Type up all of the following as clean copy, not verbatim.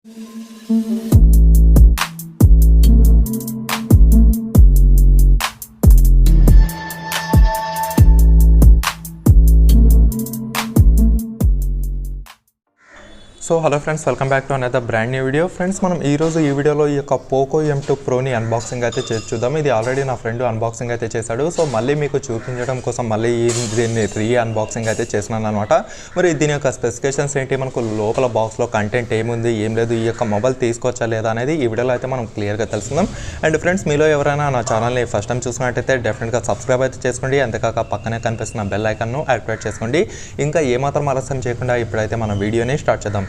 So hello friends, welcome back to another brand new video. Friends, మనం ఈరోజు ఈ వీడియోలో ఈ యొక్క పోకో M2 ప్రోని అన్బాక్సింగ్ అయితే చూద్దాం. ఇది ఆల్రెడీ నా ఫ్రెండ్ అన్బాక్సింగ్ అయితే చేశాడు. సో మళ్ళీ మీకు చూపించడం కోసం మళ్ళీ దీన్ని అన్బాక్సింగ్ అయితే చేస్తున్నాను అనమాట. మరి దీని యొక్క స్పెసిఫికేషన్స్ ఏంటి, మనకు లోపల బాక్స్లో కంటెంట్ ఏముంది, ఏం లేదు, ఈ యొక్క మొబైల్ తీసుకోవచ్చా లేదా అనేది ఈ వీడియోలో అయితే మనం క్లియర్గా తెలుసుకుందాం. అండ్ ఫ్రెండ్స్, మీలో ఎవరైనా నా ఛానల్ని ఫస్ట్ టైం చూసినట్టయితే డెఫినెట్గా సబ్స్క్రైబ్ అయితే చేసుకోండి. అంతేకాక పక్కనే కనిపిస్తున్న బెల్ ఐకాన్ను యాక్టివేట్ చేసుకోండి. ఇంకా ఏమాత్రం ఆలస్యం చేయకుండా ఇప్పుడైతే మన వీడియోని స్టార్ట్ చేద్దాం.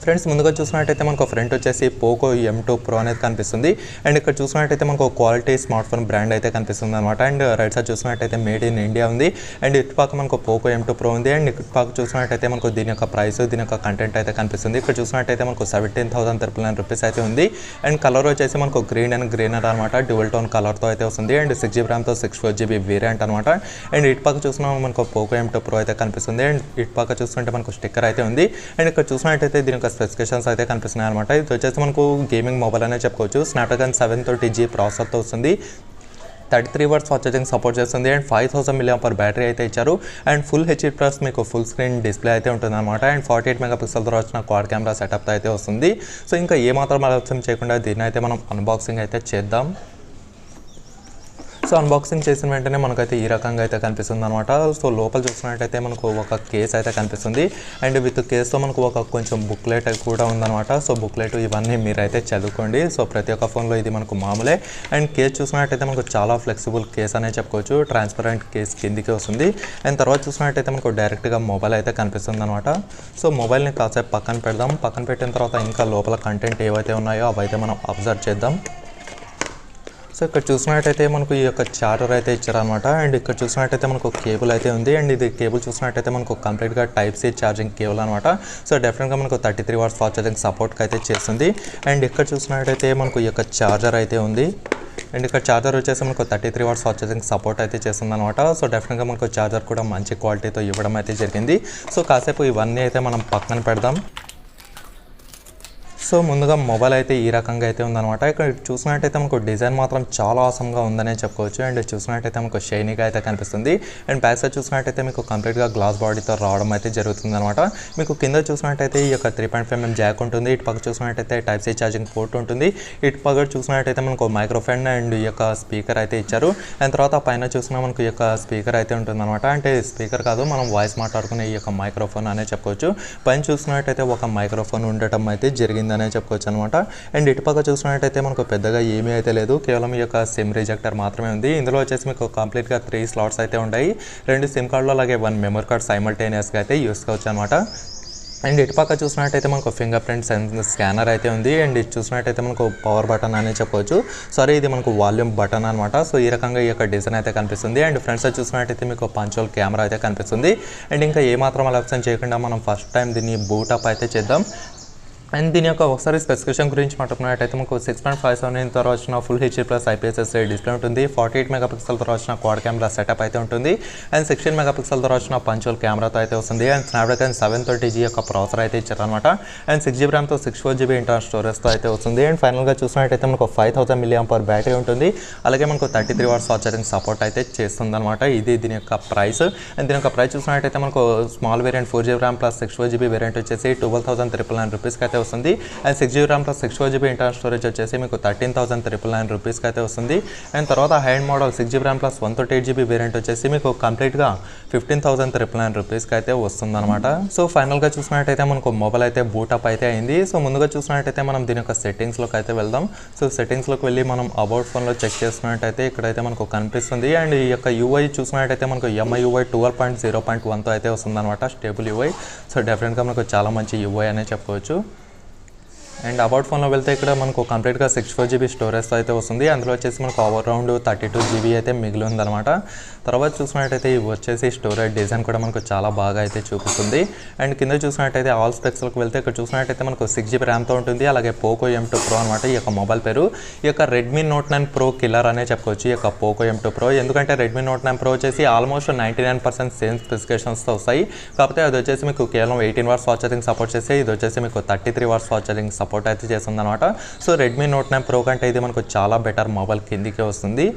ఫ్రెండ్స్, ముందుగా చూసినట్టయితే మనకు ఫ్రంట్ వచ్చేసి పోకో M2 Pro అనేది కనిపిస్తుంది. అండ్ ఇక్కడ చూసినట్టయితే మనకు క్వాలిటీ స్మార్ట్ ఫోన్ బ్రాండ్ అయితే కనిపిస్తుంది అనమాట. అండ్ రైట్ సైడ్ చూసినట్టయితే మేడ్ ఇన్ ఇండియా ఉంది. అండ్ ఇటుపక్క మనకు పోకో M2 Pro ఉంది. అండ్ ఇటుపక్క చూసినట్టయితే మనకు దీని యొక్క ప్రైస్, దీని యొక్క కంటెంట్ అయితే కనిపిస్తుంది. ఇక్కడ చూసినట్టయితే మనకు 17,999 రూపీస్ అయితే ఉంది. అండ్ కలర్ వచ్చేసి మనకు గ్రీన్ అండ్ గ్రీనర్ అనమాట, డ్యూయల్ టోన్ కలర్తో అయితే వస్తుంది. అండ్ 6GB ర్యామ్తో 64GB వేరియంట్ అనమాట. అండ్ ఇటుపక్క చూసినా మనకు పోకో M2 Pro అయితే కనిపిస్తుంది. అండ్ ఇటుపక్క చూస్తుంటే మనకు స్టిక్కర్ అయితే ఉంది. అండ్ ఇక్కడ చూసినట్టయితే దీని యొక్క స్పెసిఫికేషన్స్ అయితే కనిపిస్తున్నాయి అనమాట. ఇది వచ్చేసి మనకు గేమింగ్ మొబైల్ అనే చెప్పుకోవచ్చు. స్నాప్డ్రాగన్ 730G ప్రాసెసర్తో వస్తుంది. 33 వాట్స్ ఫాస్ట్ ఛార్జింగ్ సపోర్ట్ చేస్తుంది. అండ్ 5000 mAh బ్యాటరీ అయితే ఇచ్చారు. అండ్ ఫుల్ HD+ మీకు ఫుల్ స్క్రీన్ డిస్ప్లే అయితే ఉంటుంది అనమాట. అండ్ 48 మెగాపిక్సెల్తో వచ్చిన క్వాడ్ కెమెరా సెటప్ అయితే వస్తుంది. సో ఇంకా ఏమాత్రం ఆలస్యం చేయకుండా దీన్ని అయితే మనం అన్బాక్సింగ్ అయితే చేద్దాం. సో అన్బాక్సింగ్ చేసిన వెంటనే మనకైతే ఈ రకంగా అయితే కనిపిస్తుంది అనమాట. సో లోపల చూసినట్టయితే మనకు ఒక కేస్ అయితే కనిపిస్తుంది. అండ్ విత్ కేస్తో మనకు ఒక కొంచెం బుక్లెట్ కూడా ఉందన్నమాట. సో బుక్లెట్ ఇవన్నీ మీరైతే చదువుకోండి. సో ప్రతి ఒక్క ఫోన్లో ఇది మనకు మామూలే. అండ్ కేస్ చూసినట్టయితే మనకు చాలా ఫ్లెక్సిబుల్ కేస్ అనే చెప్పుకోవచ్చు. ట్రాన్స్పరెంట్ కేస్ కిందికి వస్తుంది. అండ్ తర్వాత చూసినట్టయితే మనకు డైరెక్ట్గా మొబైల్ అయితే కనిపిస్తుంది అనమాట. సో మొబైల్ని కాసేపు పక్కన పెడదాం. పక్కన పెట్టిన తర్వాత ఇంకా లోపల కంటెంట్ ఏవైతే ఉన్నాయో అవైతే మనం అబ్జర్వ్ చేద్దాం. సో ఇక్కడ చూసినట్టయితే మనకు ఈ యొక్క చార్జర్ అయితే ఇచ్చారనమాట. అండ్ ఇక్కడ చూసినట్టయితే మనకు కేబుల్ అయితే ఉంది. అండ్ ఇది కేబుల్ చూసినట్టయితే మనకు కంప్లీట్గా Type-C ఛార్జింగ్ కేబుల్ అనమాట. సో డెఫినెట్గా మనకు 33 వాట్స్ ఫాస్ట్ ఛార్జింగ్ సపోర్ట్కి అయితే చేస్తుంది. అండ్ ఇక్కడ చూసినట్టయితే మనకు ఈ యొక్క చార్జర్ అయితే ఉంది. అండ్ ఇక్కడ చార్జర్ వచ్చేసి మనకు 33 వాట్స్ ఫాస్ట్ ఛార్జింగ్ సపోర్ట్ అయితే చేస్తుంది అనమాట. సో డెఫినెట్గా మనకు చార్జర్ కూడా మంచి క్వాలిటీతో ఇవ్వడం అయితే జరిగింది. సో కాసేపు ఇవన్నీ అయితే మనం పక్కన పెడదాం. సో ముందుగా మొబైల్ అయితే ఈ రకంగా అయితే ఉందన్నమాట. ఇక్కడ చూసినట్టయితే మనకు డిజైన్ మాత్రం చాలా ఆసమ్గా ఉందనే చెప్పుకోవచ్చు. అండ్ చూసినట్టయితే మనకు షైనీగా అయితే కనిపిస్తుంది. అండ్ బ్యాక్ సైడ్ చూసినట్టయితే మీకు కంప్లీట్గా గ్లాస్ బాడీతో రావడం అయితే జరుగుతుంది అనమాట. మీకు కింద చూసినట్టయితే ఈ యొక్క 3.5mm జాక్ ఉంటుంది. ఇటు పక్క చూసినట్టయితే Type-C ఛార్జింగ్ పోర్ట్ ఉంటుంది. ఇటు పక్క చూసినట్టయితే మనకు మైక్రోఫోన్ అండ్ ఈ యొక్క స్పీకర్ అయితే ఇచ్చారు. అండ్ తర్వాత పైన చూసినా మనకు ఈ యొక్క స్పీకర్ అయితే ఉంటుందన్నమాట. అంటే స్పీకర్ కాదు, మనం వాయిస్ మాట్లాడుకునే ఈ యొక్క మైక్రోఫోన్ అనే చెప్పుకోవచ్చు. పైన చూసినట్టయితే ఒక మైక్రోఫోన్ ఉండటం అయితే జరిగింది అనే చెప్పుకోవచ్చు అనమాట. అండ్ ఇటుపక్క చూసినట్టయితే మనకు పెద్దగా ఏమీ అయితే లేదు, కేవలం ఈ యొక్క సిమ్ రిజెక్టర్ మాత్రమే ఉంది. ఇందులో వచ్చేసి మీకు కంప్లీట్గా 3 స్లాట్స్ అయితే ఉంటాయి. 2 సిమ్ కార్డులు అలాగే 1 మెమరీ కార్డ్ సైమల్టేనియస్గా అయితే యూస్ కావచ్చు అనమాట. అండ్ ఇటుపక్క చూసినట్టయితే మనకు ఫింగర్ ప్రింట్ స్కానర్ అయితే ఉంది. అండ్ ఇది చూసినట్టయితే మనకు పవర్ బటన్ అనే చెప్పవచ్చు. సారీ, ఇది మనకు వాల్యూమ్ బటన్ అనమాట. సో ఈ రకంగా ఈ యొక్క డిజైన్ అయితే కనిపిస్తుంది. అండ్ ఫ్రంట్ సైడ్ చూసినట్టయితే మీకు పంచువల్ కెమెరా అయితే కనిపిస్తుంది. అండ్ ఇంకా ఏమాత్రం ఆలస్యం చేయకుండా మనం ఫస్ట్ టైం దీన్ని బూటప్ అయితే చేద్దాం. అండ్ దీని యొక్క ఒకసారి స్పెసిఫికేషన్ గురించి మాట్లాడుకున్నట్టయితే మనకు 6.57 ఇంచ్ వచ్చిన ఫుల్ HD+ IPS డిస్ప్లే ఉంటుంది. 48 మెగాపిక్సెల్తో వచ్చిన క్వాడ్ కెమెరా సెటప్ అయితే ఉంటుంది. అండ్ 16 మెగాపిక్సెల్తో వచ్చిన పంచువల్ కెమెరాతో అయితే వస్తుంది. అండ్ స్నాప్డ్రాగన్ 730G యొక్క ప్రాసెసర్ అయితే ఇచ్చారనమాట. అండ్ 6GB ర్యామ్తో 64GB ఇంటర్నల్ స్టోరేజ్తో అయితే వస్తుంది. అండ్ ఫైనల్గా చూసినట్టయితే మనకు 5000 mAh బ్యాటరీ ఉంటుంది. అలాగే మనకు 33 వాట్స్ ఫాస్ట్ ఛార్జింగ్ సపోర్ట్ అయితే చేస్తుంది అనమాట. ఇది దీని యొక్క ప్రైస్. అండ్ దీని యొక్క ప్రైస్ చూసినట్టయితే మనకు small variant 4GB RAM plus 64GB variant వచ్చేసి 12,999 రూపీస్కి అయితే వస్తుంది. And 6GB RAM plus 64GB internal storage వచ్చేసి మీకు 13,999 రూపీస్కి అయితే వస్తుంది. అండ్ తర్వాత hand model 6GB RAM plus 128GB variant వచ్చేసి మీకు కంప్లీట్గా 15,999 రూపీస్కి అయితే వస్తుంది అనమాట. సో ఫైనల్గా చూసినట్టయితే మనకు మొబైల్ అయితే బూటప్ అయితే అయింది. సో ముందుగా చూసినట్టయితే మనం దీని యొక్క సెట్టింగ్స్లోకి అయితే వెళ్దాం. సో సెట్టింగ్స్లోకి వెళ్ళి మనం అబౌట్ ఫోన్లో చెక్ చేసుకున్నట్టయితే ఇక్కడైతే మనకు కనిపిస్తుంది. అండ్ ఈ యొక్క UI చూసినట్టయితే మనకు MIUI 12.0.1తో అయితే వస్తుంది అనమాట, స్టేబుల్ UI. సో డెఫినెట్గా మనకు చాలా మంచి UI అనే చెప్పుకోవచ్చు. అండ్ అబౌట్ ఫోన్లో వెళ్తే ఇక్కడ మనకు కంప్లీట్గా 64GB స్టోరేజ్తో అయితే వస్తుంది. అందులో వచ్చేసి మనకు అరౌండ్ 32GB అయితే మిగిలి ఉందన్నమాట. తర్వాత చూసినట్టయితే ఇవి వచ్చేసి స్టోరేజ్ డిజైన్ కూడా మనకు చాలా బాగా అయితే చూపిస్తుంది. అండ్ కింద చూసినట్టయితే ఆల్ స్పెక్స్లోకి వెళ్తే ఇక్కడ చూసినట్టయితే మనకు 6GB ర్యామ్తో ఉంటుంది. అలాగే పోకో M2 Pro అనమాట ఈ యొక్క మొబైల్ పేరు. ఈ యొక్క Redmi Note 9 Pro కిల్లర్ అనే చెప్పుకోవచ్చు ఈ యొక్క పోకో M2 Pro. ఎందుకంటే Redmi Note 9 Pro వచ్చేసి ఆల్మోస్ట్ 99% సేమ్ స్పెసిఫికేషన్స్తో వస్తాయి. కాకపోతే అది వచ్చేసి మీకు కేవలం 18 వాట్స్ ఫాస్ట్ ఛార్జింగ్ సపోర్ట్ చేస్తే ఇది వచ్చేసి మీకు 33 వాట్స్ ఫాస్ట్ ఛార్జింగ్ సపోర్ట్ అయితే చేస్తుందన్నమాట. సో రెడ్మీ నోట్ 9 ప్రో కంటే ఇది మనకు చాలా బెటర్ మొబైల్ కిందికే వస్తుంది.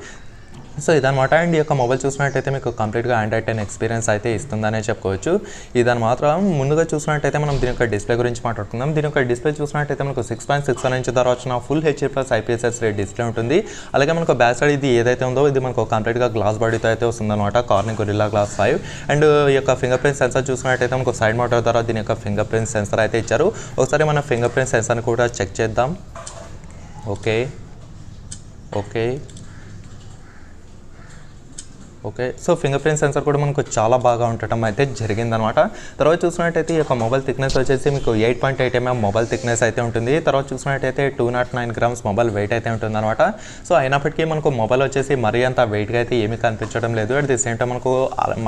సో ఇదనమాట. అండ్ ఈ యొక్క మొబైల్ చూసినట్టయితే మీకు కంప్లీట్గా ఆండ్రాయిడ్ 10 ఎక్స్పీరియన్స్ అయితే ఇస్తుందనే చెప్పుకోవచ్చు. ఇదని మాత్రం ముందుగా చూసినట్టయితే మనం దీని యొక్క డిస్ప్లే గురించి మాట్లాడుకుందాం. దీని యొక్క డిస్ప్లే చూసినట్టయితే మనకు 6.61 ఇంచ్ ధర వచ్చిన ఫుల్ హెచ్డీ+ IPS డిస్ప్లే ఉంటుంది. అలాగే మనకు బ్యాక్ సైడ్ ఇది ఏదైతే ఉందో ఇది మనకు కంప్లీట్గా గ్లాస్ బాడీతో అయితే వస్తుందన్నమాట, కార్నింగ్ గొరిల్లా గ్లాస్ 5. అండ్ ఈ యొక్క ఫింగర్ ప్రింట్ సెన్సర్ చూసినట్టయితే మనకు సైడ్ మోటార్ ద్వారా దీని యొక్క ఫింగర్ ప్రింట్ సెన్సర్ అయితే ఇచ్చారు. ఒకసారి మన ఫింగర్ ప్రింట్ సెన్సర్ని కూడా చెక్ చేద్దాం. Okay. So finger print sensor కూడా మనకు చాలా బాగా ఉండటం అయితే జరిగిందనమాట. తర్వాత చూసినట్టయితే ఈ యొక్క మొబైల్ థిక్నెస్ వచ్చేసి మీకు 8.8 mm మొబైల్ థిక్నెస్ అయితే ఉంటుంది. తర్వాత చూసినట్టయితే 209 grams మొబైల్ వెయిట్ అయితే ఉంటుందన్నమాట. సో అయినప్పటికీ మనకు మొబైల్ వచ్చేసి మరీ అంత వెయిట్గా అయితే ఏమీ కనిపించడం లేదు. అట్ ది సేమ్ టైం మనకు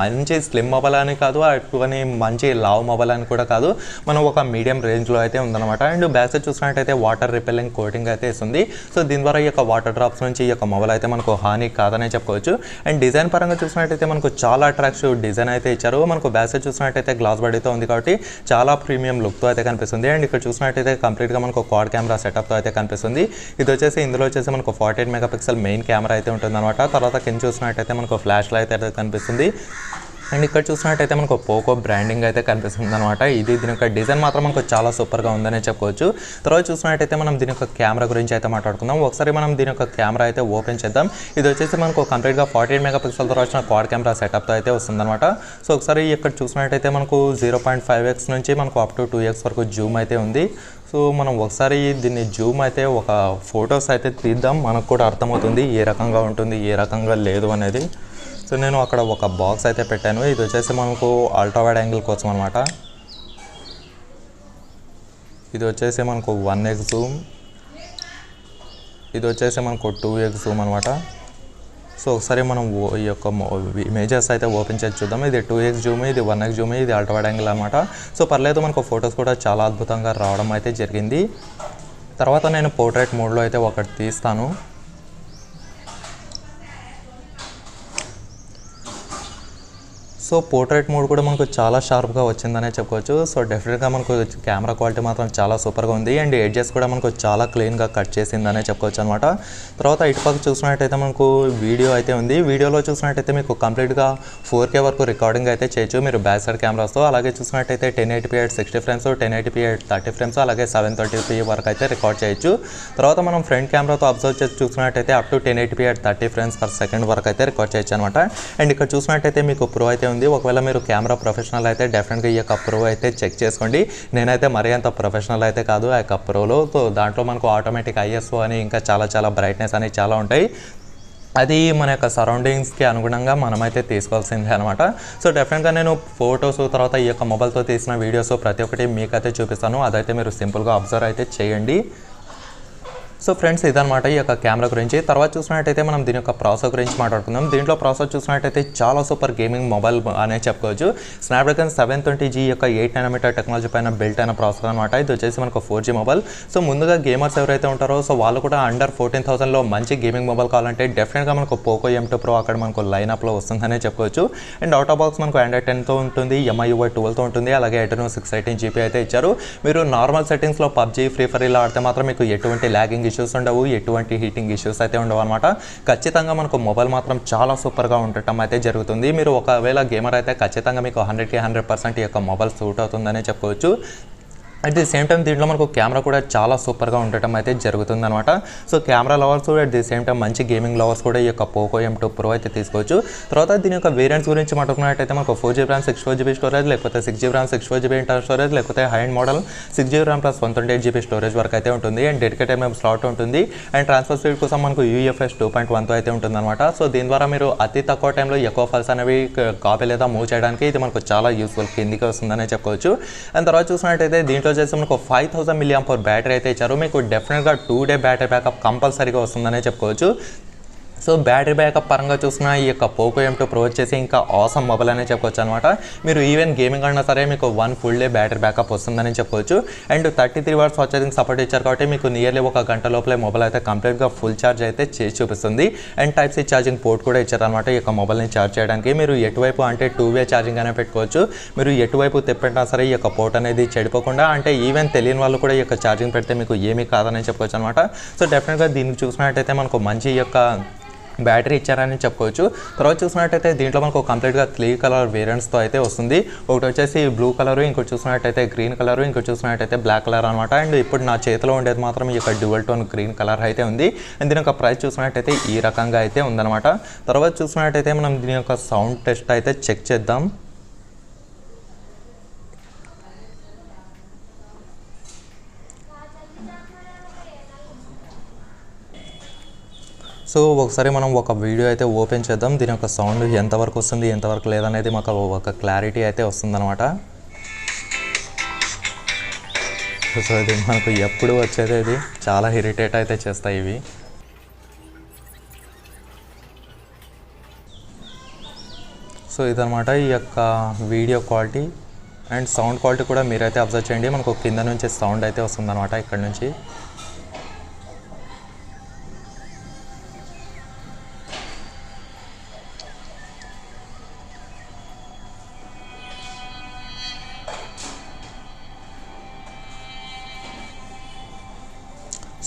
మంచి స్లిమ్ మొబైల్ అని కాదు, అటువని మంచి లావ్ మొబైల్ అని కూడా కాదు, మనం ఒక మీడియం రేంజ్లో అయితే ఉందన్నమాట. అండ్ బ్యాక్ సైడ్ చూసినట్టయితే వాటర్ రిపెల్లింగ్ కోటింగ్ అయితే ఇస్తుంది. సో దీని ద్వారా ఈ యొక్క వాటర్ డ్రాప్స్ నుంచి ఈ యొక్క మొబైల్ అయితే మనకు హాని కాదనే చెప్పుకోవచ్చు. అండ్ డిజైన్ పరంగా చూసినట్టయితే మనకు చాలా అట్రాక్టివ్ డిజైన్ అయితే ఇచ్చారు. మనకు బ్యాక్ సైడ్ చూసినట్టయితే గ్లాస్ బాడీతో ఉంది కాబట్టి చాలా ప్రీమియం లుక్తో అయితే కనిపిస్తుంది. అండ్ ఇక్కడ చూసినట్టయితే కంప్లీట్గా మనకు క్వాడ్ కెమెరా సెటప్తో అయితే కనిపిస్తుంది. ఇది వచ్చేసి ఇందులో వచ్చేసి మనకు 48 మెగాపిక్సెల్ మెయిన్ కెమెరా అయితే ఉంటుందన్నమాట. తర్వాత కింద చూసినట్టయితే మనకు ఫ్లాష్ లైట్ అయితే కనిపిస్తుంది. అండ్ ఇక్కడ చూసినట్టయితే మనకు పోకో బ్రాండింగ్ అయితే కనిపిస్తుంది అనమాట. ఇది దీని యొక్క డిజైన్ మాత్రం మనకు చాలా సూపర్గా ఉందనే చెప్పుకోవచ్చు. తర్వాత చూసినట్టయితే మనం దీని యొక్క కెమెరా గురించి అయితే మాట్లాడుకుందాం. ఒకసారి మనం దీని యొక్క కెమెరా అయితే ఓపెన్ చేద్దాం. ఇది వచ్చేసి మనకు కంప్లీట్గా 48 మెగాపిక్సెల్తో వచ్చిన క్వాడ్ కెమెరా సెటప్తో అయితే వస్తుందన్నమాట. సో ఒకసారి ఇక్కడ చూసినట్టయితే మనకు 0.5x నుంచి మనకు అప్ టు 2x వరకు జూమ్ అయితే ఉంది. సో మనం ఒకసారి దీన్ని జూమ్ అయితే ఒక ఫొటోస్ అయితే తీద్దాం, మనకు కూడా అర్థమవుతుంది ఏ రకంగా ఉంటుంది ఏ రకంగా లేదు అనేది. సో నేను అక్కడ ఒక బాక్స్ అయితే పెట్టాను. ఇది వచ్చేసి మనకు అల్ట్రా వైడ్ యాంగిల్ కోసం అనమాట. ఇది వచ్చేసి మనకు 1x జూమ్, ఇది వచ్చేసి మనకు 2x జూమ్ అనమాట. సో ఒకసారి మనం ఈ యొక్క ఇమేజెస్ అయితే ఓపెన్ చేసి చూద్దాం. ఇది 2x జూమ్, ఇది 1x జూమ్, ఇది అల్ట్రా వైడ్ యాంగిల్ అనమాట. సో పర్లేదు, మనకు ఫొటోస్ కూడా చాలా అద్భుతంగా రావడం అయితే జరిగింది. తర్వాత నేను పోర్ట్రేట్ మోడ్లో అయితే ఒకటి తీస్తాను. సో పోర్ట్రేట్ మోడ్ కూడా మనకు చాలా షార్ప్గా వచ్చిందనే చెప్పుకోవచ్చు. సో డెఫినెట్గా మనకు కెమెరా క్వాలిటీ మాత్రం చాలా సూపర్గా ఉంది. అండ్ ఎడ్జెస్ కూడా మనకు చాలా క్లీన్గా కట్ చేసిందనే చెప్పుకోవచ్చు అనమాట. తర్వాత ఇటుపక్క చూసినట్టయితే మనకు వీడియో అయితే ఉంది. వీడియోలో చూసినట్టయితే మీకు కంప్లీట్గా 4K వరకు రికార్డింగ్ అయితే చేయొచ్చు మీరు బ్యాక్ సైడ్ కెమెరాస్తో. అలాగే చూసినట్టయితే 1080p at 60 frames, 1080p at 30 frames, అలాగే 720p వరకు అయితే రికార్డ్ చేయొచ్చు. తర్వాత మనం ఫ్రంట్ కెమెరాతో అబ్జర్వ్ చేసి చూసినట్టయితే up to 1080p at 30 frames per second వరకు అయితే రికార్డ్ చేయొచ్చు అనమాట. అండ్ ఇక్కడ చూసినట్టయితే మీకు ప్రో అయితే ఉంది. ఒకవేళ మీరు కెమెరా ప్రొఫెషనల్ అయితే డెఫినెట్గా ఈ యొక్క ప్రో అయితే చెక్ చేసుకోండి. నేనైతే మరీ అంత ప్రొఫెషనల్ అయితే కాదు ఆ యొక్క ప్రోలో. సో దాంట్లో మనకు ఆటోమేటిక్ ISO అని ఇంకా చాలా బ్రైట్నెస్ అని చాలా ఉంటాయి. అది మన యొక్క సరౌండింగ్స్కి అనుగుణంగా మనమైతే తీసుకోవాల్సిందే అనమాట. సో డెఫినెట్గా నేను ఫొటోస్ తర్వాత ఈ యొక్క మొబైల్తో తీసిన వీడియోస్ ప్రతి ఒక్కటి మీకైతే చూపిస్తాను. అదైతే మీరు సింపుల్గా అబ్జర్వ్ అయితే చేయండి. సో ఫ్రెండ్స్ ఇదనమాట ఈ యొక్క కెమెరా గురించి. తర్వాత చూసినట్టయితే మనం దీని యొక్క ప్రాసెసర్ గురించి మాట్లాడుకుందాం. దీంట్లో ప్రాసెసర్ చూసినట్టయితే చాలా సూపర్ గేమింగ్ మొబైల్ అనే చెప్పుకోవచ్చు. స్నాప్డ్రాగన్ 720G యొక్క 8nm టెక్నాలజీ పైన బిల్ట్ అయిన ప్రాసెసర్ అనమాట. ఇది వచ్చేసి మనకు 4G మొబైల్. సో ముందుగా గేమర్స్ ఎవరైతే ఉంటారో సో వాళ్ళు కూడా అండర్ 14,000లో మంచి గేమింగ్ మొబైల్ కావాలంటే డెఫినెట్గా మనకు పోకో M2 Pro అక్కడ మనకు లైనప్లో వస్తుందనే చెప్పుకోవచ్చు. అండ్ అవుట్ ఆఫ్ బాక్స్ మనకు ఆండ్రాయిడ్ 10తో ఉంటుంది, MIUI 12తో ఉంటుంది, అలాగే Adreno 618GB అయితే ఇచ్చారు. మీరు నార్మల్ సెట్టింగ్స్లో PUBG, ఫ్రీ ఫైర్ ఇలా ఆడితే మాత్రం మీకు ఎటువంటి ల్యాగింగ్ ఇష్యూస్ ఉండవు, ఎటువంటి హీటింగ్ ఇష్యూస్ అయితే ఉండవు అనమాట. ఖచ్చితంగా మనకు మొబైల్ మాత్రం చాలా సూపర్గా ఉండటం అయితే జరుగుతుంది. మీరు ఒకవేళ గేమర్ అయితే ఖచ్చితంగా మీకు 100కి 100% ఈ యొక్క మొబైల్ సూట్ అవుతుందనే చెప్పుకోవచ్చు. అట్ ది సేమ్ టైం దీంట్లో మనకు కెమెరా కూడా చాలా సూపర్గా ఉండటం అయితే జరుగుతుందన్నమాట. So camera lovers at the same time మంచి గేమింగ్ లవర్స్ కూడా ఈ యొక్క పోకో M2 Pro అయితే తీసుకోవచ్చు. తర్వాత దీని యొక్క వేరియంట్స్ గురించి మాట్లాడుకున్నట్టయితే మనకు 4GB RAM 64GB స్టోరేజ్, లేకపోతే 6GB RAM 64GB internal storage, లేకపోతే high end model 6GB RAM plus 128GB storage వరకు అయితే ఉంటుంది. అండ్ డెడికేటెడ్ మెమరీ స్లాట్ ఉంటుంది. అండ్ ట్రాన్స్ఫర్ స్పీడ్ కోసం మనకు UFS 2.1తో అయితే ఉంటుందన్నమాట. సో దీని ద్వారా మీరు అతి తక్కువ టైంలో ఎక్కువ ఫైల్స్ అనేవి కాపీ లేదా మూవ్ చేయడానికి ఇది మనకు చాలా యూస్ఫుల్ కిందికి వస్తుందనే చెప్పుకోవచ్చు. అండ్ తర్వాత చూసినట్టయితే దీంట్లో వచ్చేసి మనకు 5000 mAh బ్యాటరీ అయితే ఇచ్చారు. మీకు డెఫినెట్గా 2 డే బ్యాటరీ బ్యాకప్ కంపల్సరీగా వస్తుందనే చెప్పుకోవచ్చు. సో బ్యాటరీ బ్యాకప్ పరంగా చూసినా ఈ యొక్క పోకో M2 Pro వచ్చేసి ఇంకా ఆసమ్ మొబైల్ అనే చెప్పుకోవచ్చు అనమాట. మీరు ఈవెన్ గేమింగ్ అన్నా సరే మీకు 1 ఫుల్ డే బ్యాటరీ బ్యాకప్ వస్తుందని చెప్పుకోవచ్చు. And 33 watts fast charging support ఇచ్చారు కాబట్టి మీకు నియర్లీ 1 గంట లోపలే మొబైల్ అయితే కంప్లీట్గా ఫుల్ ఛార్జ్ అయితే చేసి చూపిస్తుంది. And type C charging port కూడా ఇచ్చారనమాట ఈ యొక్క మొబైల్ని ఛార్జ్ చేయడానికి. మీరు ఎటువైపు అంటే 2-వే ఛార్జింగ్ అనే పెట్టుకోవచ్చు. మీరు ఎటువైపు తిప్పినా సరే ఈ యొక్క పోర్ట్ అనేది చెడిపోకుండా, అంటే ఈవెన్ తెలియని వాళ్ళు కూడా ఈ యొక్క ఛార్జింగ్ పెడితే మీకు ఏమీ కాదని చెప్పుకోవచ్చు అనమాట. సో డెఫినెట్గా దీన్ని చూసినట్టయితే మనకు మంచి ఈ యొక్క బ్యాటరీ ఇచ్చారని చెప్పుకోవచ్చు. తర్వాత చూసినట్టయితే దీంట్లో మనకు కంప్లీట్గా 3 కలర్ వేరియంట్స్తో అయితే వస్తుంది. ఒకటి వచ్చేసి బ్లూ కలరు, ఇంకోటి చూసినట్టయితే గ్రీన్ కలరు, ఇంకోటి చూసినట్టయితే బ్లాక్ కలర్ అనమాట. అండ్ ఇప్పుడు నా చేతిలో ఉండేది మాత్రం ఈ యొక్క డ్యూయల్ టోన్ గ్రీన్ కలర్ అయితే ఉంది. అండ్ దీని యొక్క ప్రైస్ చూసినట్టయితే ఈ రకంగా అయితే ఉందన్నమాట. తర్వాత చూసినట్టయితే మనం దీని యొక్క సౌండ్ టెస్ట్ అయితే చెక్ చేద్దాం. సో ఒకసారి మనం ఒక వీడియో అయితే ఓపెన్ చేద్దాం. దీని యొక్క సౌండ్ ఎంతవరకు వస్తుంది ఎంతవరకు లేదనేది మాకు ఒక క్లారిటీ అయితే వస్తుందన్నమాట. సో ఇది మనకు ఎప్పుడు వచ్చేది, ఇది చాలా ఇరిటేట్ అయితే చేస్తాయి ఇవి. సో ఇదనమాట ఈ యొక్క video quality and sound quality కూడా మీరైతే అబ్జర్వ్ చేయండి. మనకు కింద నుంచి సౌండ్ అయితే వస్తుందన్నమాట ఇక్కడ నుంచి.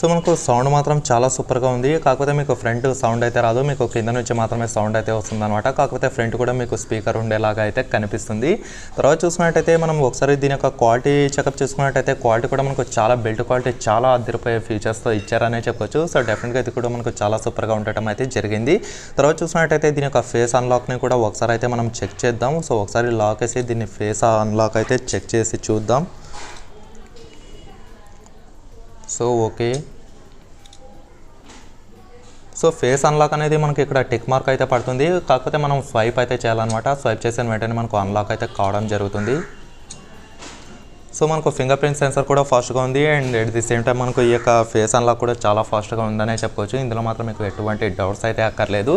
సో మనకు సౌండ్ మాత్రం చాలా సూపర్గా ఉంది. కాకపోతే మీకు ఫ్రంట్ సౌండ్ అయితే రాదు, మీకు కింద నుంచి మాత్రమే సౌండ్ అయితే వస్తుంది అనమాట. కాకపోతే ఫ్రంట్ కూడా మీకు స్పీకర్ ఉండేలాగా అయితే కనిపిస్తుంది. తర్వాత చూసినట్టయితే మనం ఒకసారి దీని యొక్క క్వాలిటీ చెకప్ చేసుకున్నట్టయితే క్వాలిటీ కూడా మనకు చాలా బిల్డ్ క్వాలిటీ చాలా అదిరిపోయే ఫీచర్స్తో ఇచ్చారనే చెప్పొచ్చు. సో డెఫినెట్గా ఇది కూడా మనకు చాలా సూపర్గా ఉండటం అయితే జరిగింది. తర్వాత చూసినట్టయితే దీని యొక్క ఫేస్ అన్లాక్ని కూడా ఒకసారి అయితే మనం చెక్ చేద్దాం. సో ఒకసారి లాక్ వేసి దీన్ని ఫేస్ అన్లాక్ అయితే చెక్ చేసి చూద్దాం. So okay, so face unlock అనేది మనకి ఇక్కడ టిక్ మార్క్ అయితే పడుతుంది. కాకపోతే మనం స్వైప్ అయితే చేయాలన్నమాట. స్వైప్ చేసిన వెంటనే మనకు అన్లాక్ అయితే కావడం జరుగుతుంది. సో మనకు ఫింగర్ ప్రింట్ సెన్సర్ కూడా ఫాస్ట్గా ఉంది. And at the same time మనకు ఈ యొక్క ఫేస్ అన్లాక్ కూడా చాలా ఫాస్ట్గా ఉందనే చెప్పుకోవచ్చు. ఇందులో మాత్రం మీకు ఎటువంటి డౌట్స్ అయితే అక్కర్లేదు.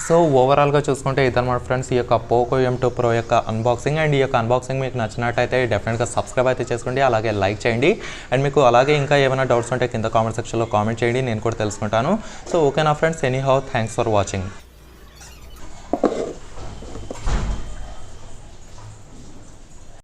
సో ఓవరాల్గా చూసుకుంటే ఇదన్నమాట ఫ్రెండ్స్ ఈ యొక్క పోకో M2 Pro యొక్క అన్బాక్సింగ్. అండ్ ఈ యొక్క అన్బాక్సింగ్ మీకు నచ్చినట్టయితే డెఫినెట్గా సబ్స్క్రైబ్ అయితే చేసుకోండి, అలాగే లైక్ చేయండి. అండ్ మీకు అలాగే ఇంకా ఏమైనా డౌట్స్ ఉంటే కింద కామెంట్ సెక్షన్లో కామెంట్ చేయండి, నేను కూడా తెలుసుకుంటాను. సో ఓకేనా friends, anyhow thanks for watching.